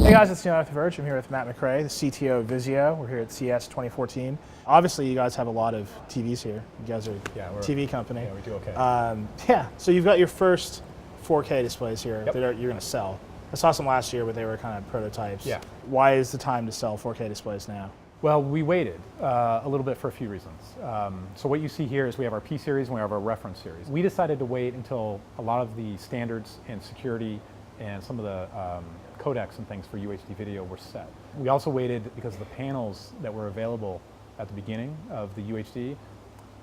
Hey guys, it's Jonathan Verge. I'm here with Matt McRae, the CTO of Vizio. We're here at CES 2014. Obviously, you guys have a lot of TVs here. You guys are a TV company. Yeah, we do okay. So you've got your first 4K displays here Yep. that you're going to sell. I saw some last year, but they were kind of prototypes. Yeah. Why is the time to sell 4K displays now? Well, we waited a little bit for a few reasons. So what you see here is we have our P series and we have our reference series. We decided to wait until a lot of the standards and security and some of the codecs and things for UHD video were set. We also waited because the panels that were available at the beginning of the UHD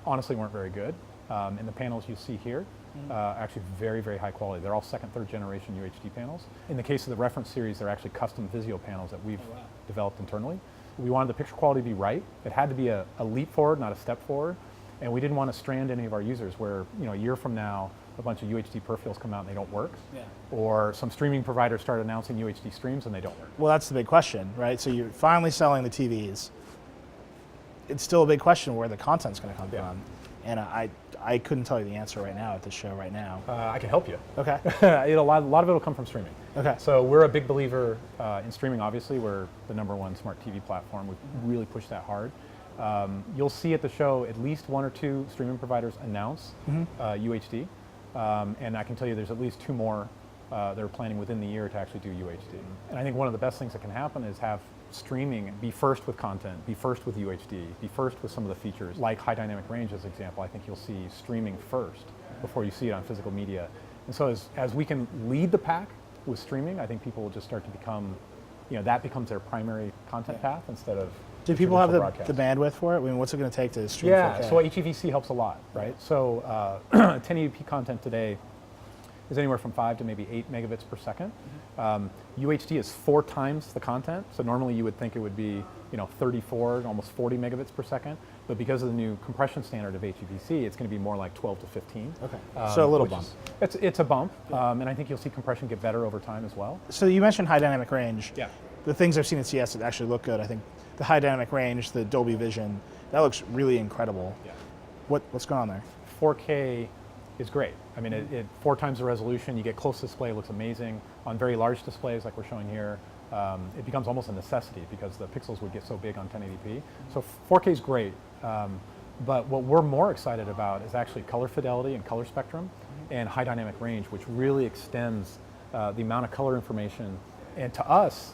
honestly weren't very good. And the panels you see here actually very, very high quality. They're all second, third generation UHD panels. In the case of the reference series, they're actually custom Vizio panels that we've developed internally. We wanted the picture quality to be right. It had to be a leap forward, not a step forward. And we didn't want to strand any of our users where, a year from now, a bunch of UHD peripherals come out and they don't work. Yeah. Or some streaming providers start announcing UHD streams and they don't work. Well, that's the big question, right? So you're finally selling the TVs. It's still a big question where the content's going to come from. And I couldn't tell you the answer right now at this show right now. I can help you. Okay. A lot of it will come from streaming. Okay. So we're a big believer in streaming, obviously. We're the #1 smart TV platform. We've really pushed that hard. You'll see at the show at least 1 or 2 streaming providers announce UHD. And I can tell you there's at least 2 more that are planning within the year to actually do UHD. And I think one of the best things that can happen is have streaming be first with content, be first with UHD, be first with some of the features, like high dynamic range as an example. I think you'll see streaming first before you see it on physical media. And so as we can lead the pack with streaming, I think people will just start to become, that becomes their primary content path instead of do people have the bandwidth for it? I mean, what's it going to take to stream 4K? So HEVC helps a lot, right? So 1080p content today is anywhere from 5 to maybe 8 megabits per second. UHD is 4 times the content. So normally you would think it would be 34, almost 40 megabits per second. But because of the new compression standard of HEVC, it's going to be more like 12 to 15. Okay. So a little bump. It's a bump, and I think you'll see compression get better over time as well. So you mentioned high dynamic range. Yeah. The things I've seen at CES that actually look good, I think the high dynamic range, the Dolby Vision, that looks really incredible. Yeah. What's going on there? 4K is great. I mean, it 4 times the resolution, you get close display, it looks amazing. On very large displays like we're showing here, it becomes almost a necessity because the pixels would get so big on 1080p. So 4K is great, but what we're more excited about is actually color fidelity and color spectrum and high dynamic range, which really extends the amount of color information. And to us,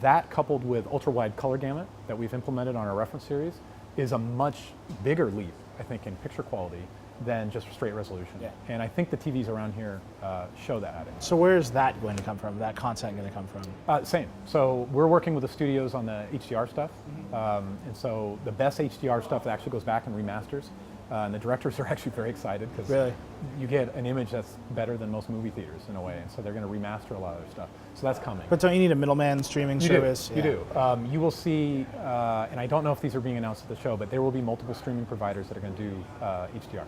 that coupled with ultra-wide color gamut that we've implemented on our reference series is a much bigger leap, I think, in picture quality than just straight resolution. Yeah. And I think the TVs around here show that. So where is that going to come from, that content going to come from? Same. So we're working with the studios on the HDR stuff. And so the best HDR stuff actually goes back and remasters. And the directors are actually very excited because you get an image that's better than most movie theaters in a way. And so they're going to remaster a lot of their stuff. So that's coming. But don't you need a middleman streaming service? You do. You will see, and I don't know if these are being announced at the show, but there will be multiple streaming providers that are going to do HDR.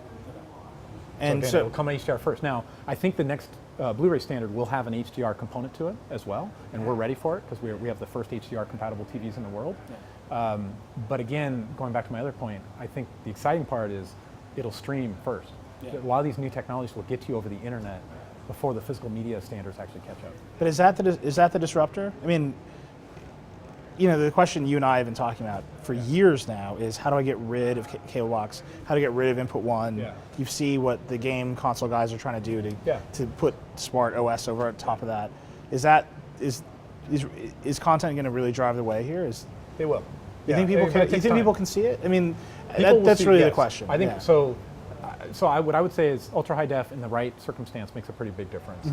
And so it will come in HDR first. Now, I think the next Blu-ray standard will have an HDR component to it as well, and we're ready for it because we have the first HDR compatible TVs in the world. But again, going back to my other point, I think the exciting part is it'll stream first. A lot of these new technologies will get you over the internet before the physical media standards actually catch up. But is that the disruptor? I mean, the question you and I have been talking about for years now is how do I get rid of cable box? How to get rid of input 1? Yeah. You see what the game console guys are trying to do to put smart OS over top of that. Is content going to really drive the way here? They will. You think people can see it? I mean, that's really the question. I think so. What I would say is ultra high def in the right circumstance makes a pretty big difference.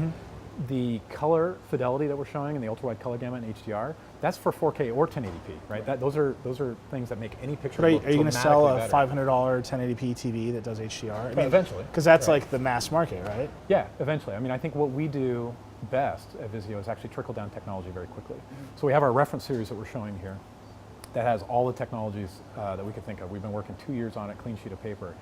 The color fidelity that we're showing in the ultra wide color gamut in HDR, that's for 4K or 1080p, right? Those are things that make any picture look Are you going to sell a $500 1080p TV that does HDR? Eventually. Because that's like the mass market, right? Yeah, eventually. I mean, I think what we do best at Vizio is actually trickle down technology very quickly. So we have our reference series that we're showing here that has all the technologies that we could think of. We've been working 2 years on it, clean sheet of paper.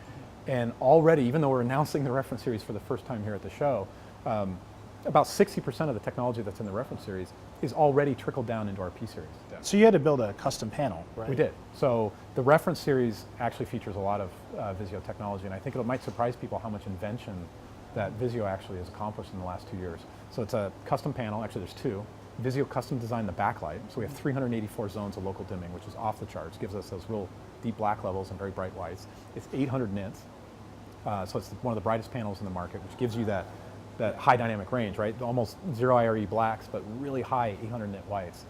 And already, even though we're announcing the reference series for the first time here at the show, about 60% of the technology that's in the reference series is already trickled down into our P series. So you had to build a custom panel, right? We did. So the reference series actually features a lot of Vizio technology, and I think it might surprise people how much invention that Vizio actually has accomplished in the last 2 years. So it's a custom panel, actually there's 2. Vizio custom designed the backlight, so we have 384 zones of local dimming, which is off the charts, gives us those real deep black levels and very bright whites. It's 800 nits, so it's one of the brightest panels in the market, which gives you that high dynamic range, right? Almost zero IRE blacks, but really high 800 nit whites.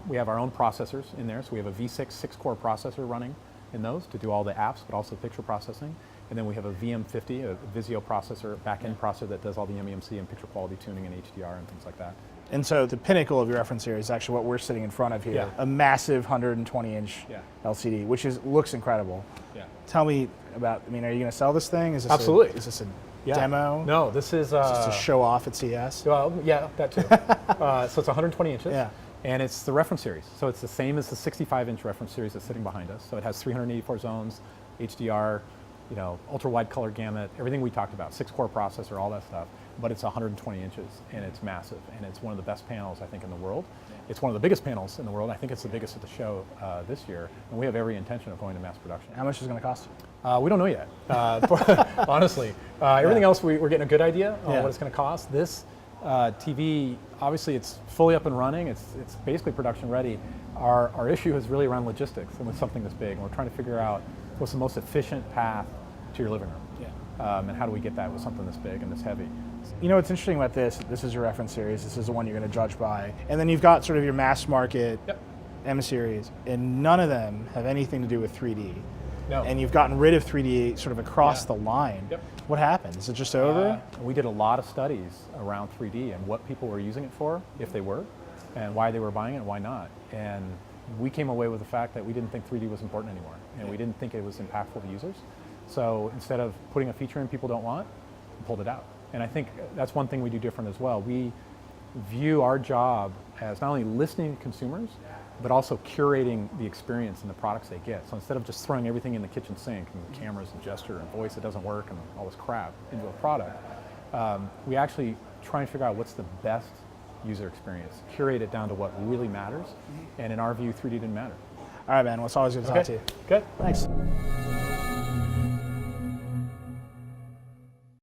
We have our own processors in there, so we have a V6 6-core processor running in those to do all the apps, but also picture processing. And then we have a VM50, a Vizio processor, back-end processor that does all the MEMC and picture quality tuning and HDR and things like that. And so the pinnacle of your reference area is actually what we're sitting in front of here, Yeah. a massive 120-inch LCD, which looks incredible. Yeah. Tell me about, I mean, are you going to sell this thing? Is this Absolutely. Is this a demo? No, this is... Just to show off at CES? Well, yeah, that too. So it's 120 inches. Yeah. And it's the reference series. So it's the same as the 65-inch reference series that's sitting behind us. So it has 384 zones, HDR, you know, ultra-wide color gamut, everything we talked about, 6-core processor, all that stuff. But it's 120 inches, and it's massive. And it's one of the best panels, I think, in the world. It's one of the biggest panels in the world. I think it's the biggest at the show this year. And we have every intention of going to mass production. How much is it going to cost? We don't know yet, honestly. Everything else, we're getting a good idea on what it's going to cost. This TV, obviously it's fully up and running. It's basically production ready. Our issue is really around logistics and with something this big. And we're trying to figure out what's the most efficient path to your living room. And how do we get that with something this big and this heavy? You know what's interesting about this is your reference series. This is the one you're going to judge by. And then you've got sort of your mass market M series, and none of them have anything to do with 3D. No. And you've gotten rid of 3D sort of across the line. What happened? Is it just over? We did a lot of studies around 3D and what people were using it for, if they were, and why they were buying it and why not. And we came away with the fact that we didn't think 3D was important anymore, and we didn't think it was impactful to users. So instead of putting a feature in people don't want, we pulled it out. And I think that's one thing we do different as well. We view our job as not only listening to consumers, but also curating the experience and the products they get. So instead of just throwing everything in the kitchen sink and cameras and gesture and voice that doesn't work and all this crap into a product, we actually try and figure out what's the best user experience, curate it down to what really matters. And in our view, 3D didn't matter. All right, man. Well, it's always good to talk to you. Good. Thanks.